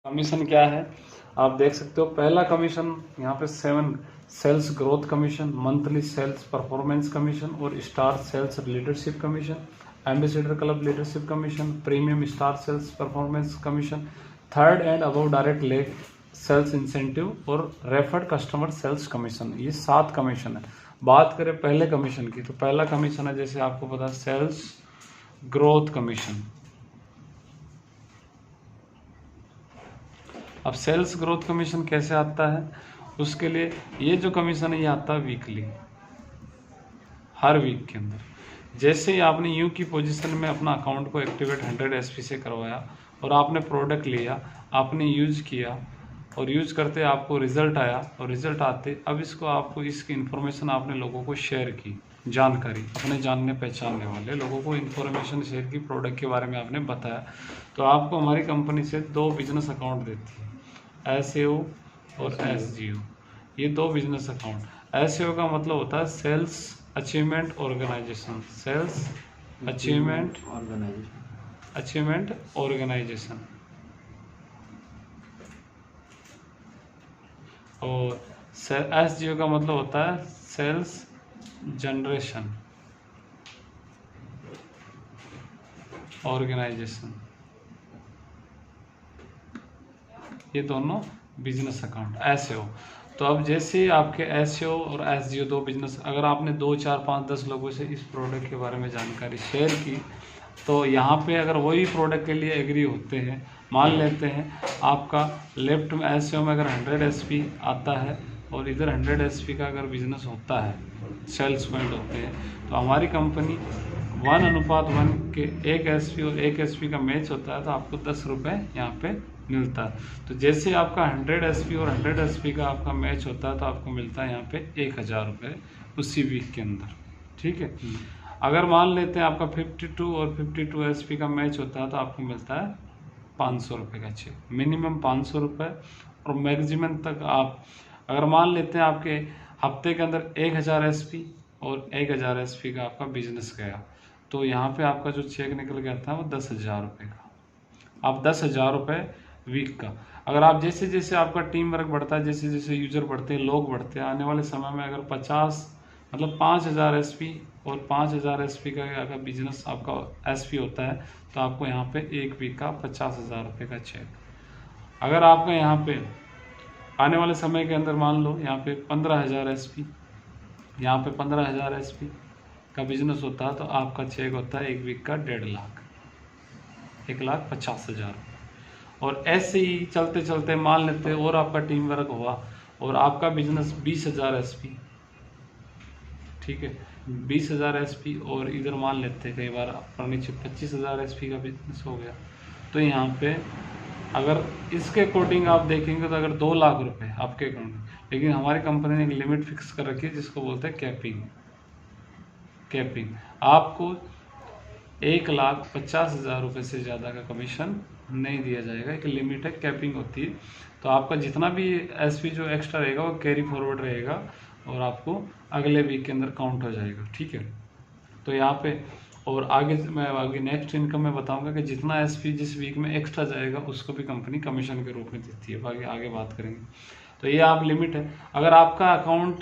Commission क्या है आप देख सकते हो। पहला कमीशन यहाँ पे 7 sales growth commission, monthly sales performance commission और star sales leadership commission, ambassador club leadership commission, premium star sales performance commission, third and above direct leg sales incentive और रेफर्ड कस्टमर सेल्स कमीशन। ये 7 commission है। बात करें पहले commission की तो पहला कमीशन है, जैसे आपको पता है, सेल्स ग्रोथ कमीशन। अब सेल्स ग्रोथ कमीशन कैसे आता है, उसके लिए ये जो कमीशन है ये आता है वीकली, हर वीक के अंदर। जैसे ही आपने यू की पोजीशन में अपना अकाउंट को एक्टिवेट 100 एसपी से करवाया और आपने प्रोडक्ट लिया, आपने यूज़ किया और यूज़ करते आपको रिजल्ट आया और रिजल्ट आते अब इसको आपको इसकी इन्फॉर्मेशन आपने लोगों को शेयर की, जानकारी अपने जानने पहचानने वाले लोगों को इन्फॉर्मेशन शेयर की, प्रोडक्ट के बारे में आपने बताया, तो आपको हमारी कंपनी से 2 बिजनेस अकाउंट देती है, SAO और SGO। ये 2 बिजनेस अकाउंट। SAO का मतलब होता है sales achievement organisation, sales achievement organisation, और SGO का मतलब होता है सेल्स जनरेशन ऑर्गेनाइजेशन। ये दोनों बिजनेस अकाउंट SAO। तो अब जैसे आपके SAO और SGO 2 बिजनेस, अगर आपने 2, 4, 5, 10 लोगों से इस प्रोडक्ट के बारे में जानकारी शेयर की, तो यहाँ पे अगर वही प्रोडक्ट के लिए एग्री होते हैं, मान लेते हैं आपका लेफ्ट में SAO में अगर 100 SP आता है और इधर 100 SP का अगर बिजनेस होता है, सेल्स पॉइंट होते हैं, तो हमारी कंपनी 1:1 के 1 SP और 1 SP का मैच होता है तो आपको 10 रुपये यहाँ पे मिलता है। तो जैसे आपका 100 SP और 100 SP का आपका मैच होता है तो आपको मिलता है यहाँ पे 1000 रुपये उसी वीक के अंदर, ठीक है। अगर मान लेते हैं आपका 52 और 52 SP का मैच होता है तो आपको मिलता है 500 रुपये का चेक, मिनिमम 500 रुपये और मैक्सिमम तक आप अगर मान लेते हैं आपके हफ्ते के अंदर 1000 SP और 1000 SP का आपका बिजनेस गया, तो यहाँ पे आपका जो चेक निकल गया था वो 10,000 रुपये का। आप 10,000 रुपये वीक का, अगर आप जैसे जैसे आपका टीम वर्क बढ़ता है, जैसे जैसे यूजर बढ़ते हैं, लोग बढ़ते हैं, आने वाले समय में अगर 50 मतलब 5000 SP और 5000 SP का अगर बिजनेस आपका SP होता है तो आपको यहाँ पे एक वीक का 50,000 रुपये का चेक। अगर आपका यहाँ पे आने वाले समय के अंदर मान लो यहाँ पे 15,000 SP, यहाँ पे 15,000 SP का बिजनेस होता है तो आपका चेक होता है एक वीक का 1.5 लाख, 1,50,000। और ऐसे ही चलते चलते मान लेते और आपका टीम वर्क हुआ और आपका बिजनेस 20,000 SP, ठीक है, 20,000 SP और इधर मान लेते कई बार अपना नीचे 25,000 SP का बिजनेस हो गया, तो यहाँ पे अगर इसके अकॉर्डिंग आप देखेंगे तो अगर 2 लाख रुपए आपके अकाउंट में, लेकिन हमारी कंपनी ने एक लिमिट फिक्स कर रखी है जिसको बोलते हैं कैपिंग। आपको 1,50,000 रुपये से ज़्यादा का कमीशन नहीं दिया जाएगा, एक लिमिट है, कैपिंग होती है। तो आपका जितना भी SP जो एक्स्ट्रा रहेगा वो कैरी फॉरवर्ड रहेगा और आपको अगले वीक के अंदर काउंट हो जाएगा, ठीक है। तो यहाँ पे और आगे नेक्स्ट इनकम में बताऊंगा कि जितना SP जिस वीक में एक्स्ट्रा जाएगा उसको भी कंपनी कमीशन के रूप में देती है, आगे बात करेंगे। तो ये आप लिमिट है। अगर आपका अकाउंट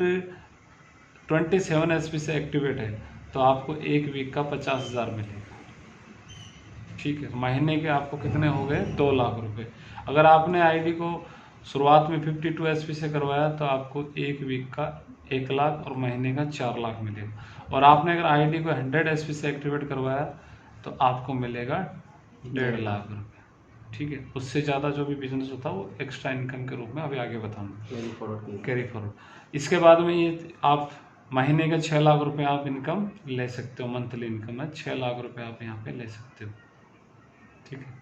27 SP से एक्टिवेट है तो आपको एक वीक का 50,000 मिलेगा, ठीक है। महीने के आपको कितने हो गए, 2 लाख रुपए। अगर आपने ID को शुरुआत में 52 SP से करवाया तो आपको एक वीक का 1 लाख और महीने का 4 लाख मिलेगा। और आपने अगर ID को 100 SP से एक्टिवेट करवाया तो आपको मिलेगा 1.5 लाख रुपए, ठीक है। उससे ज़्यादा जो भी बिजनेस होता है वो एक्स्ट्रा इनकम के रूप में अभी आगे बताऊंगा, कैरी फॉरवर्ड। इसके बाद में ये आप महीने का 6 लाख रुपए आप इनकम ले सकते हो, मंथली इनकम है 6 लाख रुपए आप यहाँ पे ले सकते हो, ठीक है।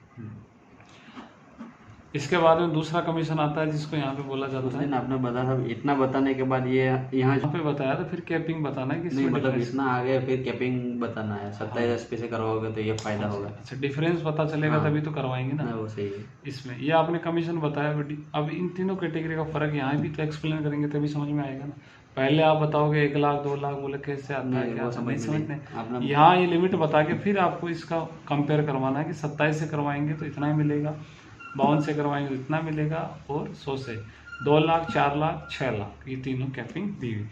इसके बाद में दूसरा कमीशन आता है जिसको यहाँ पे बोला जाता है, आपने बताया इतना बताने के बाद ये यहाँ पे बताया तो फिर कैपिंग बताना है कि नहीं, मतलब इतना आगे फिर कैपिंग बताना है। 27 SP से करवाओगे तो ये फायदा होगा। अच्छा, डिफरेंस पता चलेगा तभी तो करवाएंगे ना, वो सही है। इसमें ये आपने कमीशन बताया, अब इन तीनों कैटेगरी का फर्क यहाँ भी तो एक्सप्लेन करेंगे तभी समझ में आएगा ना। पहले आप बताओगे 1 लाख 2 लाख बोले कैसे आता है, क्या समझने, यहाँ ये लिमिट बता के फिर आपको इसका कंपेयर करवाना है कि 27 से करवाएंगे तो इतना ही मिलेगा, 52 से करवाएंगे तो इतना मिलेगा, और 100 से 2 लाख, 4 लाख, 6 लाख, ये तीनों कैपिंग दी हुई।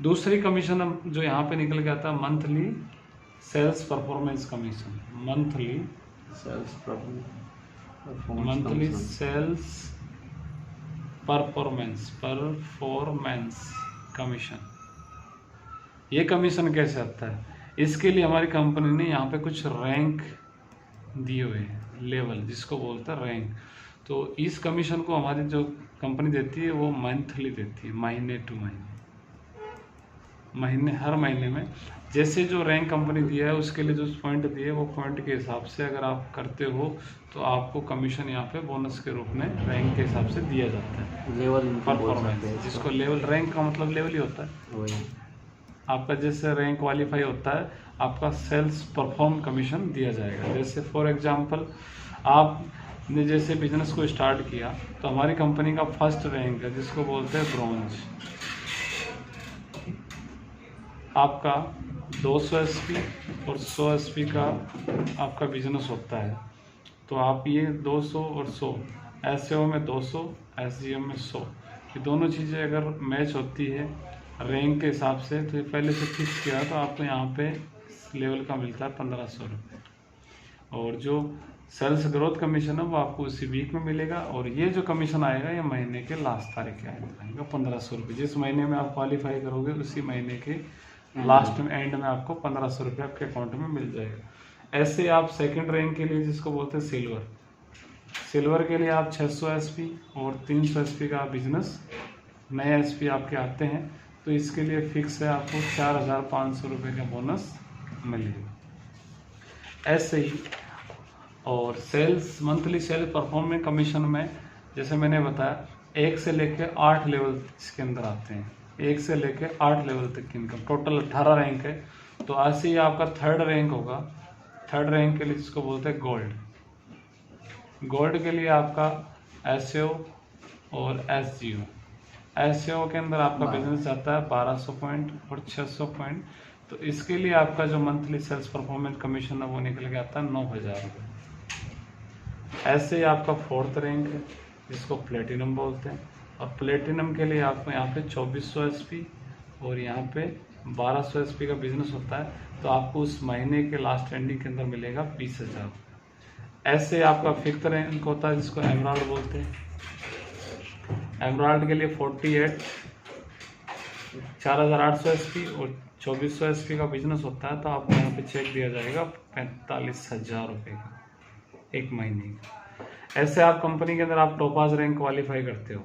दूसरी कमीशन जो यहाँ पे निकल के आता है monthly sales performance commission. Monthly sales sales performance commission. ये कमीशन कैसे आता है? इसके लिए हमारी कंपनी ने यहाँ पे कुछ रैंक दिए हुए हैं, लेवल जिसको बोलते हैं रैंक। तो इस कमीशन को हमारी जो कंपनी देती है वो मंथली देती है, महीने टू महीने, हर महीने में जैसे जो रैंक कंपनी दिया है उसके लिए जो पॉइंट दिए वो पॉइंट के हिसाब से अगर आप करते हो तो आपको कमीशन यहाँ पे बोनस के रूप में रैंक के हिसाब से दिया जाता है। लेवल परफॉर्मेंस, जिसको लेवल, रैंक का मतलब लेवल ही होता है। वही आपका जैसे रैंक क्वालिफाई होता है आपका सेल्स परफॉर्म कमीशन दिया जाएगा। जैसे फॉर एग्जांपल आपने जैसे बिजनेस को स्टार्ट किया तो हमारी कंपनी का फर्स्ट रैंक है जिसको बोलते हैं ब्रॉन्ज। आपका 200 एसपी और 100 एसपी का आपका बिजनेस होता है, तो आप ये 200 और 100 एसओ में 200, एसजीओ में 100, ये दोनों चीज़ें अगर मैच होती है रैंक के हिसाब से तो ये पहले से फिक्स किया तो आपको यहाँ पे लेवल का मिलता है 1500 रुपये। और जो सेल्स ग्रोथ कमीशन है वो आपको उसी वीक में मिलेगा, और ये जो कमीशन आएगा ये महीने के लास्ट तारीख के आएगा 1500 रुपये। जिस महीने में आप क्वालिफाई करोगे उसी महीने के लास्ट में एंड में आपको 1500 रुपये आपके अकाउंट में मिल जाएगा। ऐसे आप सेकंड रैंक के लिए जिसको बोलते हैं सिल्वर के लिए आप 600 एसपी और 300 एसपी का बिजनेस, नए एसपी आपके आते हैं तो इसके लिए फिक्स है आपको 4500 रुपये का बोनस मिलेगा। ऐसे ही और sales monthly sales performance commission में जैसे मैंने बताया 1 से लेके 8 लेवल इसके अंदर आते हैं, 1 से लेके 8 लेवल तक की इनकम, टोटल 18 रैंक है। तो ऐसे ही आपका थर्ड रैंक होगा, थर्ड रैंक के लिए जिसको बोलते हैं गोल्ड के लिए आपका एसओ और एसजीओ। एसओ के अंदर आपका बिजनेस जाता है 1200 पॉइंट और 600 पॉइंट, तो इसके लिए आपका जो मंथली सेल्स परफॉर्मेंस कमीशन है वो निकल के आता है 9000 रुपये। ऐसे ही आपका फोर्थ रैंक है जिसको प्लेटिनम बोलते हैं, और प्लेटिनम के लिए आपको यहाँ पे 2400 एसपी और यहाँ पे 1200 एसपी का बिजनेस होता है, तो आपको उस महीने के लास्ट एंडिंग के अंदर मिलेगा 20,000। ऐसे आपका फिफ्थ रैंक होता है जिसको एमराल्ड बोलते हैं। एमराल्ड के लिए 48 4800 एसपी और 2400 एसपी का बिजनेस होता है, तो आपको यहाँ पे चेक दिया जाएगा 45,000 रुपये का एक महीने का। ऐसे आप कंपनी के अंदर आप टोपाज रैंक क्वालिफाई करते हो,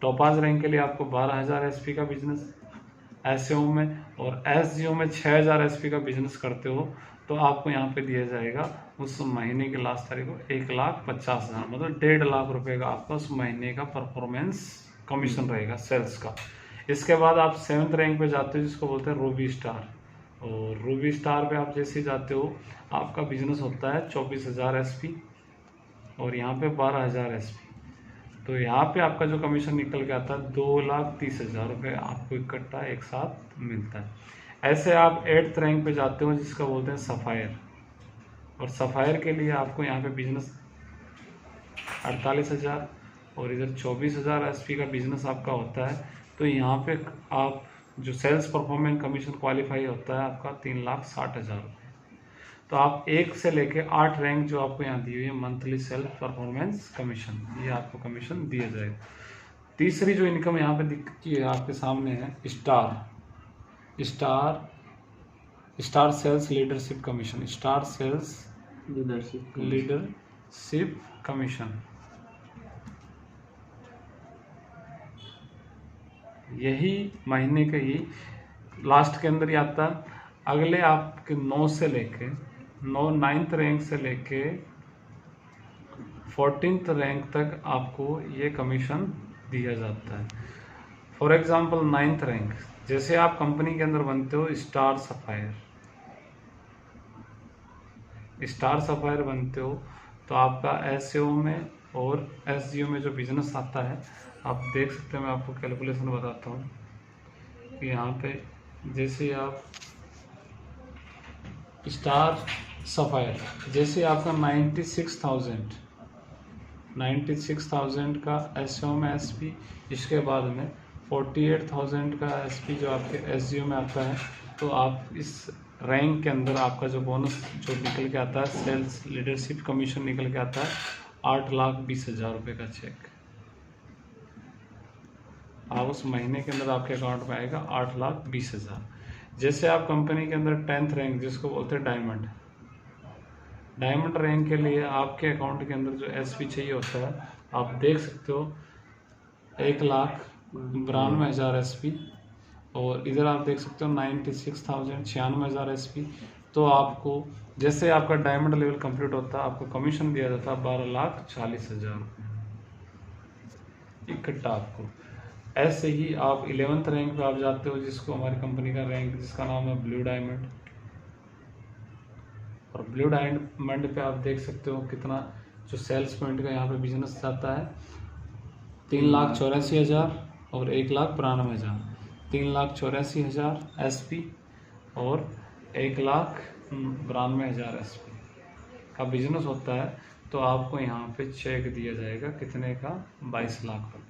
टोपाज रैंक के लिए आपको 12,000 एसपी का बिजनेस एसओ में और एसजीओ में 6,000 एसपी का बिजनेस करते हो, तो आपको यहाँ पे दिया जाएगा उस महीने के लास्ट तारीख को 1,50,000, मतलब 1.5 लाख रुपए का आपका उस महीने का परफॉर्मेंस कमीशन रहेगा सेल्स का। इसके बाद आप 7th रैंक पे जाते हो जिसको बोलते हैं रूबी स्टार, और रूबी स्टार पे आप जैसे ही जाते हो आपका बिजनेस होता है 24,000 एसपी और यहाँ पे 12,000 एसपी, तो यहाँ पे आपका जो कमीशन निकल के आता है 2,30,000 रुपये आपको इकट्ठा एक साथ मिलता है। ऐसे आप 8th रैंक पे जाते हो जिसका बोलते हैं सफ़ायर, और सफ़ायर के लिए आपको यहाँ पे बिजनेस 48,000 और इधर 24,000 एसपी का बिजनेस आपका होता है, तो यहाँ पे आप जो सेल्स परफॉर्मेंस कमीशन क्वालिफाई होता है आपका 3,60,000 रुपये। तो आप 1 से लेके 8 रैंक जो आपको यहाँ दी हुई है मंथली सेल्स परफॉर्मेंस कमीशन, ये आपको कमीशन दिया जाएगा। तीसरी जो इनकम यहाँ पे दिखती है आपके सामने है star sales leadership commission, star sales leadership commission. यही महीने के ही लास्ट के अंदर ही आता है। अगले आपके 9th रैंक से लेके 14th रैंक तक आपको ये कमीशन दिया जाता है। फॉर एग्जांपल 9th रैंक, जैसे आप कंपनी के अंदर बनते हो स्टार सफायर बनते हो, तो आपका एसओ में और एसजीओ में जो बिजनेस आता है आप देख सकते हैं, मैं आपको कैलकुलेशन बताता हूँ कि यहाँ पे जैसे आप स्टार सफायर जैसे आपका 96,000 96,000 का एसओ में एसपी, इसके बाद में 48,000 का एसपी जो आपके एसजीओ में आता है। तो आप इस रैंक के अंदर आपका जो बोनस जो निकल के आता है, सेल्स लीडरशिप कमीशन निकल के आता है 8,20,000 रुपये का चेक। आप उस महीने के अंदर आपके अकाउंट में आएगा 8,20,000। जैसे आप कंपनी के अंदर 10th रैंक जिसको बोलते हैं डायमंड रैंक के लिए आपके अकाउंट के अंदर जो एसपी चाहिए होता है, आप देख सकते हो 1,92,000 एसपी, और इधर आप देख सकते हो 96,000 96,000 एसपी। तो आपको जैसे आपका डायमंड लेवल कंप्लीट होता है, आपको कमीशन दिया जाता है 12,40,000 रुपये इकट्ठा आपको। ऐसे ही आप 11th रैंक पे आप जाते हो, जिसको हमारी कंपनी का रैंक जिसका नाम है ब्लू डायमंड, और ब्लू डायमंड पे आप देख सकते हो कितना जो सेल्स पॉइंट का यहाँ पे बिजनेस जाता है 3,84,000 और 1,92,000। 3,84,000 एसपी और 1,92,000 एसपी का बिजनेस होता है। तो आपको यहाँ पे चेक दिया जाएगा कितने का, 22 लाख रुपये।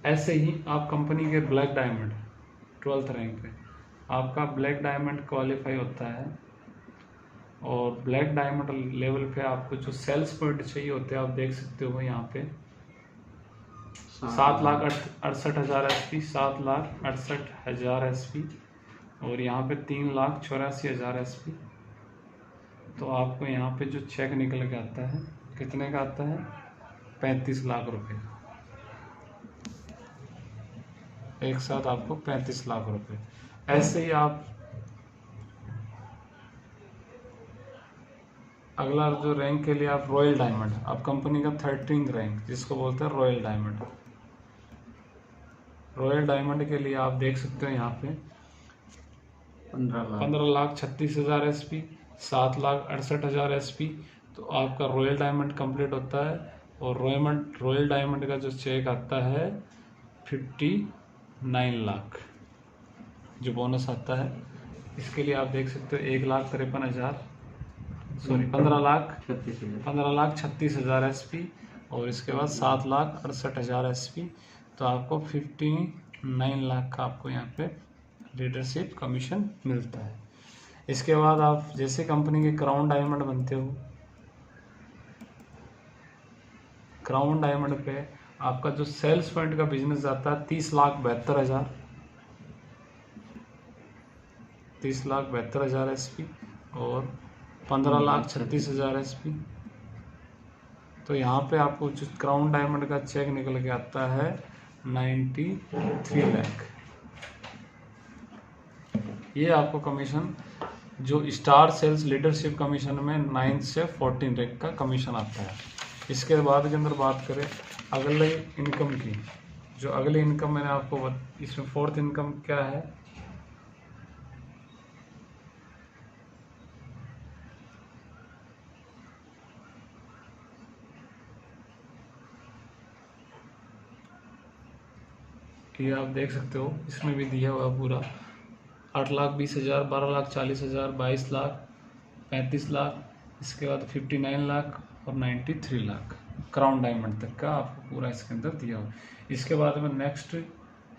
ऐसे ही आप कंपनी के ब्लैक डायमंड 12th रैंक पे आपका ब्लैक डायमंड क्वालिफाई होता है, और ब्लैक डायमंड लेवल पे आपको जो सेल्स पॉइंट चाहिए होते हैं आप देख सकते हो यहाँ पे 7,68,000 एसपी, 7,68,000 एसपी, और यहाँ पे 3,84,000 एसपी। तो आपको यहाँ पे जो चेक निकल के आता है कितने का आता है, 35 लाख रुपए। एक साथ आपको 35 लाख रुपए। ऐसे ही आप अगला जो रैंक के लिए आप रॉयल डायमंड, आप कंपनी का 13th रैंक जिसको बोलते हैं रॉयल डायमंड। रॉयल डायमंड के लिए आप देख सकते हो यहाँ पे 15,36,000 एसपी, 7,68,000 एसपी। तो आपका रॉयल डायमंड कंप्लीट होता है, और रॉयल डायमंड का जो चेक आता है 59 लाख जो बोनस आता है। इसके लिए आप देख सकते हो 1,53,000 सॉरी 15,36,000 एसपी, और इसके बाद 7,68,000 एसपी। तो आपको 59 लाख का आपको यहाँ पे लीडरशिप कमीशन मिलता है। इसके बाद आप जैसे कंपनी के क्राउन डायमंड बनते हो, क्राउन डायमंड पे आपका जो सेल्स पॉइंट का बिजनेस जाता है 30,72,000, 30,72,000 एसपी और 15,36,000 एसपी। तो यहाँ पे आपको जो क्राउन डायमंड का चेक निकल के आता है 93 लाख। ये आपको कमीशन जो स्टार सेल्स लीडरशिप कमीशन में 9 से 14 रैंक का कमीशन आता है। इसके बाद के अंदर बात करें अगले इनकम की, जो अगली इनकम मैंने आपको इसमें 4th इनकम क्या है, कि आप देख सकते हो इसमें भी दिया हुआ पूरा 8,20,000, 12,40,000, 22 लाख, 35 लाख, इसके बाद 59 लाख और 93 लाख क्राउन डायमंड तक का आपको पूरा इसके अंदर दिया हुआ। इसके बाद में नेक्स्ट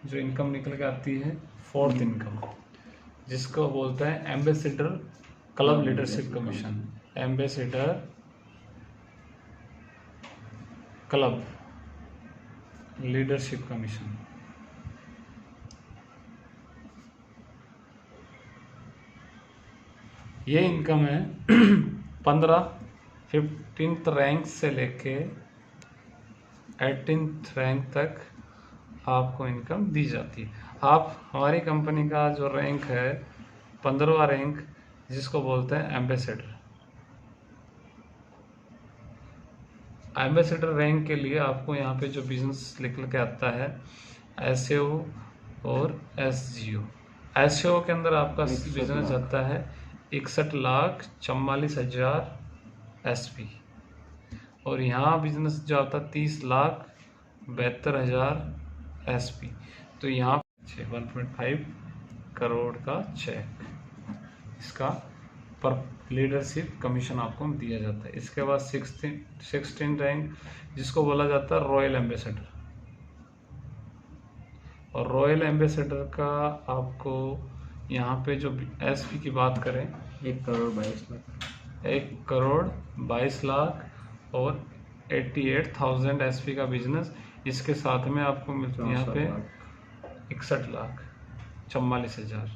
जो इनकम निकल के आती है 4th इनकम, जिसको बोलते हैं ambassador club leadership commission. Ambassador club leadership commission. ये इनकम है 15th रैंक से लेके 18th रैंक तक आपको इनकम दी जाती है। आप हमारी कंपनी का जो रैंक है 15वां रैंक जिसको बोलते हैं एम्बेसडर। एम्बेसडर रैंक के लिए आपको यहाँ पे जो बिजनेस निकल के आता है एसएओ और एसजीओ। एसएओ के अंदर आपका बिजनेस आता है 61,44,000 एसपी, और यहाँ बिजनेस जो आता है 30,72,000 एसपी। तो यहाँ 1.5 करोड़ का चेक, इसका पर लीडरशिप कमीशन आपको दिया जाता है। इसके बाद 16 रैंक जिसको बोला जाता है रॉयल एम्बेसडर, और रॉयल एम्बेसडर का आपको यहाँ पे जो एसपी की बात करें 1,22,00,000 1,22,00,000 और 88,000 एसपी का बिजनेस, इसके साथ में आपको मिलती है यहाँ पे 61,44,000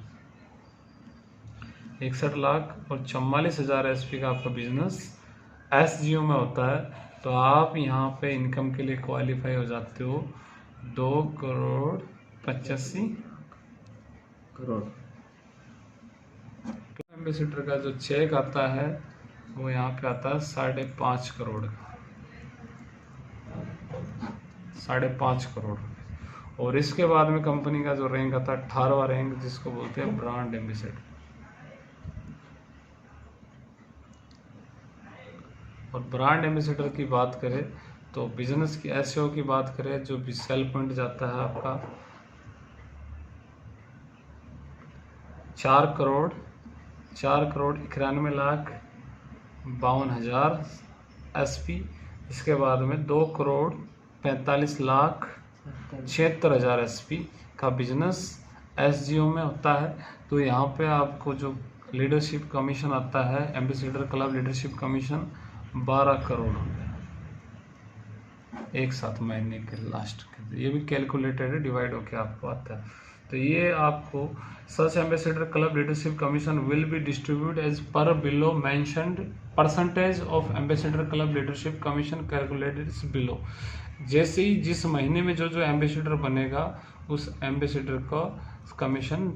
और 44,000 एसपी का आपका बिजनेस एसजीओ में होता है। तो आप यहाँ पे इनकम के लिए क्वालिफाई हो जाते हो 2,85,00,000। एम्बेसडर का जो चेक आता है वो यहाँ पे आता है 5.5 करोड़ का, 5.5 करोड़। और इसके बाद में कंपनी का जो रैंक आता है 18वां रैंक, जिसको बोलते हैं ब्रांड एम्बेसडर। और ब्रांड एम्बेसडर की बात करें तो बिजनेस की एसईओ की बात करें, जो भी सेल पॉइंट जाता है आपका 4,91,52,000 एसपी। इसके बाद में 2,45,76,000 एसपी का बिजनेस एसजीओ में होता है। तो यहाँ पे आपको जो लीडरशिप कमीशन आता है, ambassador club leadership commission 12 crore एक साथ महीने के लास्ट के, ये भी कैलकुलेटेड है, डिवाइड होके आपको आता है। तो ये आपको such ambassador club leadership commission will be distribute as per below mentioned percentage of ambassador club leadership commission calculated below. जैसे ही जिस महीने में जो जो एम्बेसडर बनेगा उस एम्बेसडर का कमीशन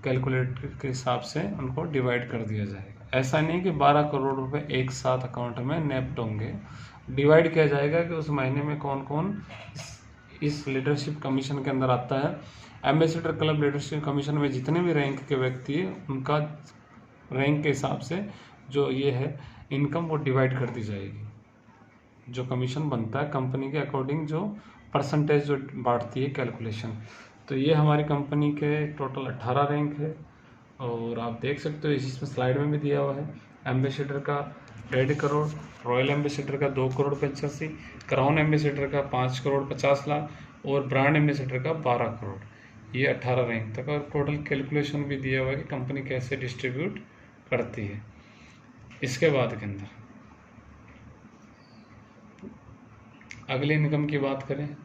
कैलकुलेट के हिसाब से उनको डिवाइड कर दिया जाएगा। ऐसा नहीं कि 12 करोड़ रुपए एक साथ अकाउंट में नेप्ट होंगे, डिवाइड किया जाएगा कि उस महीने में कौन कौन इस लीडरशिप कमीशन के अंदर आता है। एम्बेसडर क्लब लीडरशिप कमीशन में जितने भी रैंक के व्यक्ति हैं उनका रैंक के हिसाब से जो ये है इनकम वो डिवाइड कर दी जाएगी। जो कमीशन बनता है कंपनी के अकॉर्डिंग, जो परसेंटेज जो बांटती है कैलकुलेशन। तो ये हमारी कंपनी के टोटल 18 रैंक है, और आप देख सकते हो इसमें स्लाइड में भी दिया हुआ है। एम्बेसडर का 1.5 करोड़, रॉयल एम्बेसडर का 2,85,00,000, क्राउन एम्बेसडर का 5,50,00,000 और ब्रांड एम्बेसडर का 12 करोड़। ये 18 रैंक तक, और टोटल कैलकुलेशन भी दिया हुआ है कि कंपनी कैसे डिस्ट्रीब्यूट करती है। इसके बाद के अंदर अगली इनकम की बात करें,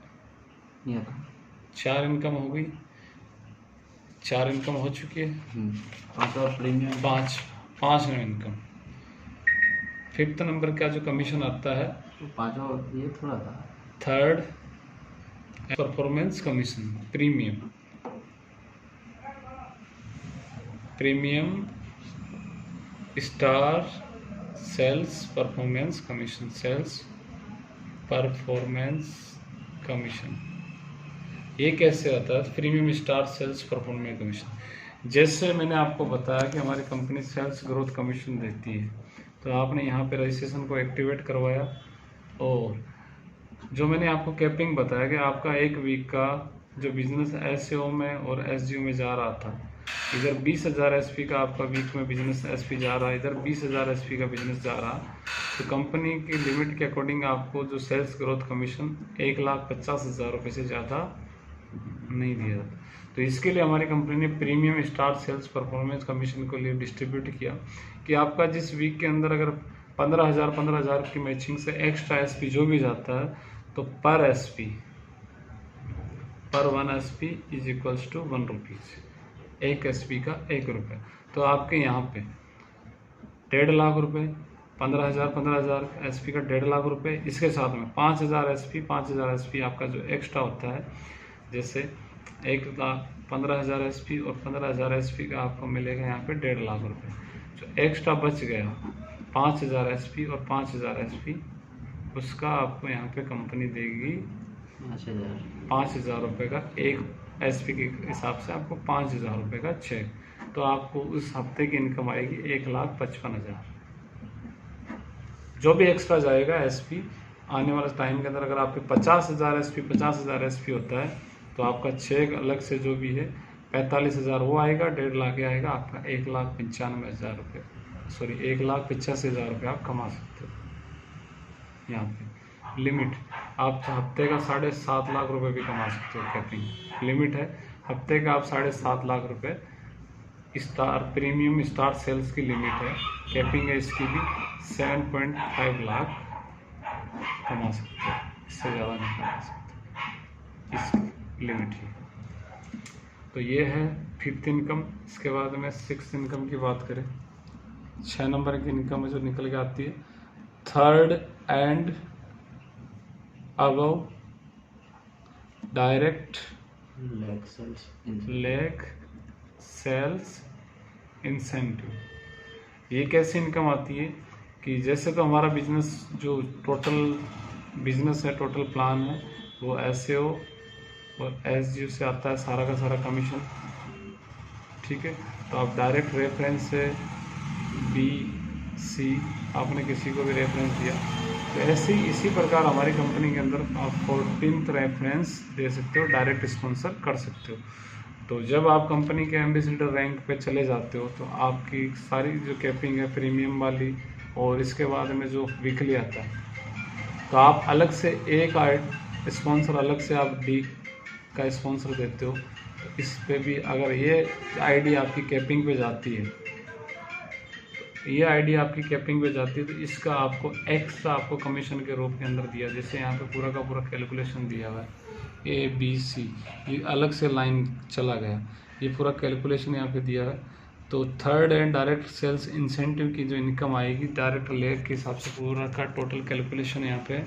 4 इनकम हो गई, 4 इनकम हो चुकी है। 5 इनकम। 5th नंबर का जो कमीशन आता है ये थोड़ा था, 3rd performance commission, premium star sales performance commission, sales performance commission. ये कैसे आता है? Premium star sales performance commission. जैसे मैंने आपको बताया कि हमारी कंपनी सेल्स ग्रोथ कमीशन देती है, तो आपने यहाँ पे रजिस्ट्रेशन को एक्टिवेट करवाया, और जो मैंने आपको कैपिंग बताया कि आपका एक वीक का जो बिजनेस एसईओ में और एसजीओ में जा रहा था, इधर 20,000 एसपी का आपका वीक में बिजनेस एसपी जा रहा है, इधर 20,000 एसपी का बिजनेस जा रहा, तो कंपनी की लिमिट के अकॉर्डिंग आपको जो सेल्स ग्रोथ कमीशन 1,50,000 रुपये से ज़्यादा नहीं दिया जाता। तो इसके लिए हमारी कंपनी ने premium star sales performance commission को लिए डिस्ट्रीब्यूट किया कि आपका जिस वीक के अंदर अगर 15,000 की मैचिंग से एक्स्ट्रा एसपी जो भी जाता है, तो पर एसपी, पर 1 SP is equals to 1 rupees, एक एसपी का 1 रुपये। तो आपके यहाँ पे 1.5 लाख रुपये, 15,000 एसपी का 1.5 लाख रुपये, इसके साथ में 5,000 एसपी आपका जो एक्स्ट्रा होता है, जैसे 1,15,000 एसपी और 15,000 एसपी का आपको मिलेगा यहाँ पे 1.5 लाख रुपये। जो एक्स्ट्रा बच गया 5,000 एसपी और 5,000 एसपी, उसका आपको यहाँ पे कंपनी देगी 5,000 रुपये का, एक एसपी के हिसाब से आपको 5,000 रुपये का चेक। तो आपको उस हफ्ते की इनकम आएगी 1,55,000। जो भी एक्स्ट्रा जाएगा एसपी आने वाले टाइम के अंदर, अगर आपके 50,000 एसपी होता है, तो आपका चेक अलग से जो भी है 45,000 वो आएगा, 1.5 लाख ये आएगा, आपका 1,95,000 रुपये, सॉरी 1,85,000 रुपये आप कमा सकते हो। यहाँ पे लिमिट आप हफ्ते का 7.5 लाख रुपए भी कमा सकते हो। कैपिंग लिमिट है हफ्ते का आप 7.5 लाख रुपए, स्टार प्रीमियम स्टार सेल्स की लिमिट है। कैपिंग है इसकी भी 7.5 लाख कमा सकते हो, इससे ज़्यादा नहीं कमा सकते, इसकी लिमिट ही। तो ये है 5th इनकम। इसके बाद में 6th इनकम की बात करें, 6 नंबर की इनकम है जो निकल के आती है, 3rd and above direct leg sales incentive. ये कैसी इनकम आती है कि जैसे तो हमारा बिजनेस जो टोटल बिजनेस है, टोटल प्लान है, वो SAO और SGO से आता है सारा का सारा कमीशन, ठीक है। तो आप डायरेक्ट रेफरेंस से BC आपने किसी को भी रेफरेंस दिया, तो ऐसे ही इसी प्रकार हमारी कंपनी के अंदर आप 14th रेफरेंस दे सकते हो, डायरेक्ट स्पॉन्सर कर सकते हो। तो जब आप कंपनी के एम्बेसडर रैंक पे चले जाते हो तो आपकी सारी जो कैपिंग है प्रीमियम वाली, और इसके बाद में जो वीकली आता है, तो आप अलग से एक स्पॉन्सर अलग से आप D का स्पॉन्सर देते हो। तो इस पे भी अगर ये ID आपकी कैपिंग पे जाती है, ये ID आपकी कैपिंग पे जाती है, तो इसका आपको एक्स्ट्रा आपको कमीशन के रूप के अंदर दिया। जैसे यहाँ पे पूरा का पूरा कैलकुलेशन दिया हुआ है ABC, ये अलग से लाइन चला गया, ये पूरा कैलकुलेशन यहाँ पे दिया है। तो 3rd and direct sales incentive की जो इनकम आएगी डायरेक्ट लेग के हिसाब से पूरा का टोटल कैलकुलेशन यहाँ पे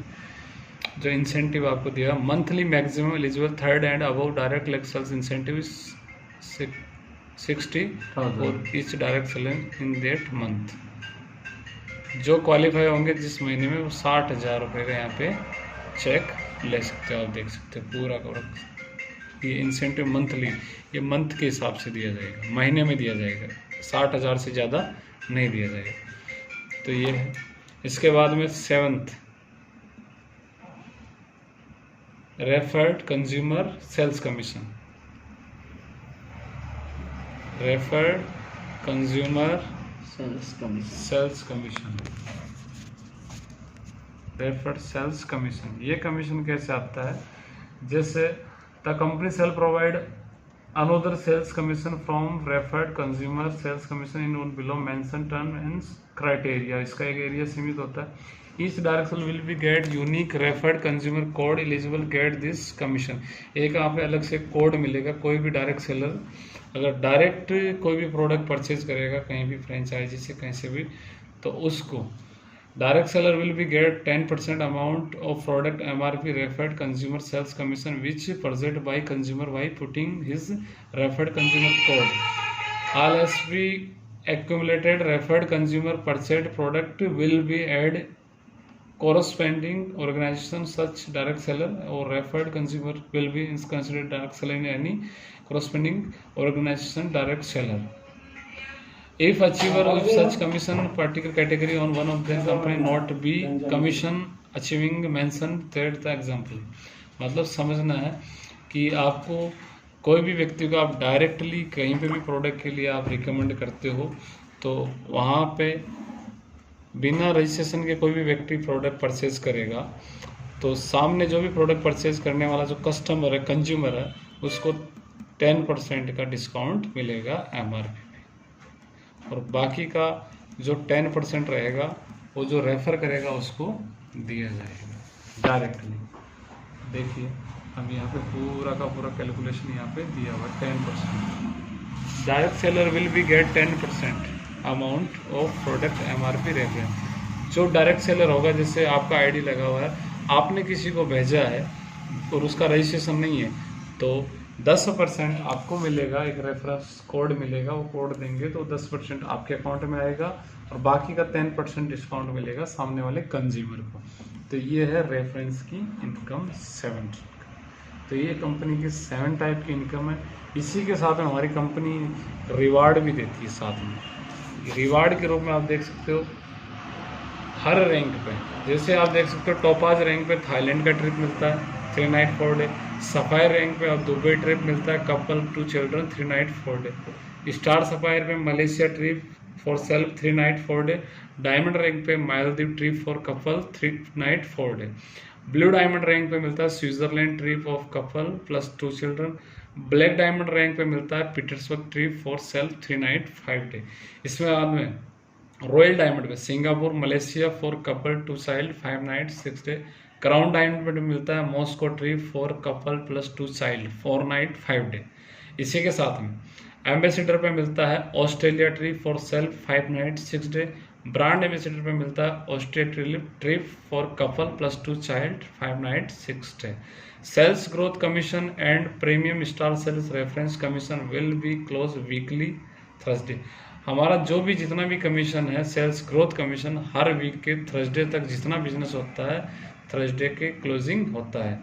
जो इंसेंटिव आपको दिया, monthly maximum eligible 3rd and above direct leg sales incentive 60 और each direct sales in that month. जो क्वालिफाई होंगे जिस महीने में, वो 60,000 रुपये का यहाँ पे चेक ले सकते हो। आप देख सकते हो पूरा का पूरा ये इंसेंटिव मंथली, ये मंथ के हिसाब से दिया जाएगा, महीने में दिया जाएगा, 60,000 से ज़्यादा नहीं दिया जाएगा। तो ये है। इसके बाद में 7th referred consumer sales commission. Referred consumer sales commission, referred sales commission, ये कमीशन कैसे आता है? जैसे the company sale provide another sales commission from referred consumer sales commission in below mention term and criteria. इसका एक area सीमित होता है। Each direct sale will be get unique referred consumer code eligible get this commission. एक आप अलग से code मिलेगा। कोई भी डायरेक्ट सेलर अगर डायरेक्ट कोई भी प्रोडक्ट परचेज करेगा कहीं भी फ्रेंचाइजी से कहीं से भी, तो उसको direct seller will be get 10% amount of product MRP referred consumer sales commission which purchased by consumer by putting his referred consumer code. All SP accumulated referred consumer purchased product will be add corresponding organization such direct seller or referred consumer will be considered direct seller in any corresponding organization direct seller. If achiever of such commission particular category on one of their company not be commission achieving mentioned third the example। मतलब समझना है कि आपको कोई भी व्यक्ति को आप डायरेक्टली कहीं पे भी प्रोडक्ट के लिए आप रिकमेंड करते हो, तो वहाँ पे बिना रजिस्ट्रेशन के कोई भी व्यक्ति प्रोडक्ट परचेज करेगा, तो सामने जो भी प्रोडक्ट परचेज करने वाला जो कस्टमर है, कंज्यूमर है, उसको 10% का डिस्काउंट मिलेगा MRP पे, और बाकी का जो 10% रहेगा वो जो रेफ़र करेगा उसको दिया जाएगा डायरेक्टली। देखिए अब यहाँ पे पूरा का पूरा कैलकुलेशन यहाँ पे दिया हुआ 10%। Direct seller will be get 10% amount of product MRP reference. जो डायरेक्ट सेलर होगा, जैसे आपका ID लगा हुआ है, आपने किसी को भेजा है और उसका रजिस्ट्रेशन नहीं है, तो 10% आपको मिलेगा, एक रेफरेंस कोड मिलेगा, वो कोड देंगे तो 10% आपके अकाउंट में आएगा और बाकी का 10% डिस्काउंट मिलेगा सामने वाले कंज्यूमर को। तो ये है रेफरेंस की इनकम 7। तो ये कंपनी की 7 टाइप की इनकम है। इसी के साथ में हमारी कंपनी रिवार्ड भी देती है साथ में। रिवार्ड के रूप में आप देख सकते हो हर रैंक पे, जैसे आप देख सकते हो टॉपाज रैंक पे थाईलैंड का ट्रिप मिलता है, 3 नाइट 4 डे। सफायर रैंक पे अब दुबई ट्रिप मिलता है, couple 2 children 3 night 4 day. Star sapphire पे Malaysia trip for self 3 night 4 day. Diamond rank पे Maldives trip for couple 3 night 4 day. Blue diamond rank पे मिलता है Switzerland trip of couple plus 2 children. Black diamond rank पे मिलता है Petersburg trip for self 3 night 5 day. इसमें बाद में रॉयल डायमंड पे Singapore Malaysia for couple 2 child 5 night 6 day. Crown diamond पे मिलता है Moscow trip for couple plus 2 child 4 night 5 day. इसी के साथ में एम्बेसडर पे मिलता है Australia trip for self 5 night 6 day. Brand ambassador पे मिलता है Australia trip for couple plus 2 child 5 night 6 day. Sales growth commission and premium star sales reference commission will be close weekly Thursday. हमारा जो भी जितना भी कमीशन है sales growth commission हर week के थर्सडे तक जितना बिजनेस होता है थर्सडे के क्लोजिंग होता है।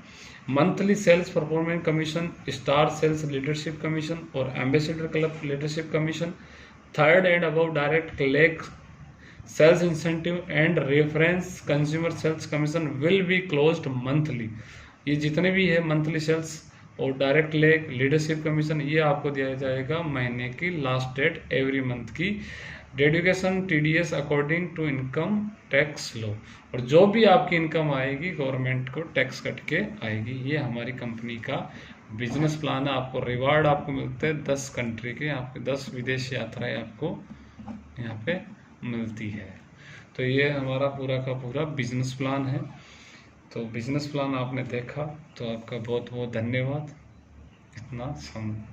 Monthly sales performance commission, star sales leadership commission और ambassador club leadership commission, third and above direct leg sales incentive and reference consumer sales commission will be closed monthly. ये जितने भी है मंथली सेल्स और direct leg leadership commission ये आपको दिया जाएगा महीने की लास्ट डेट एवरी मंथ की। Dedication TDS according to income tax law, और जो भी आपकी इनकम आएगी गवर्नमेंट को टैक्स कट के आएगी। ये हमारी कंपनी का बिजनेस प्लान है। आपको रिवार्ड आपको मिलते हैं 10 कंट्री के, आपके 10 विदेश यात्राएं आपको यहाँ पे मिलती है। तो ये हमारा पूरा का पूरा बिजनेस प्लान है। तो बिजनेस प्लान आपने देखा तो आपका बहुत बहुत धन्यवाद। इतना समय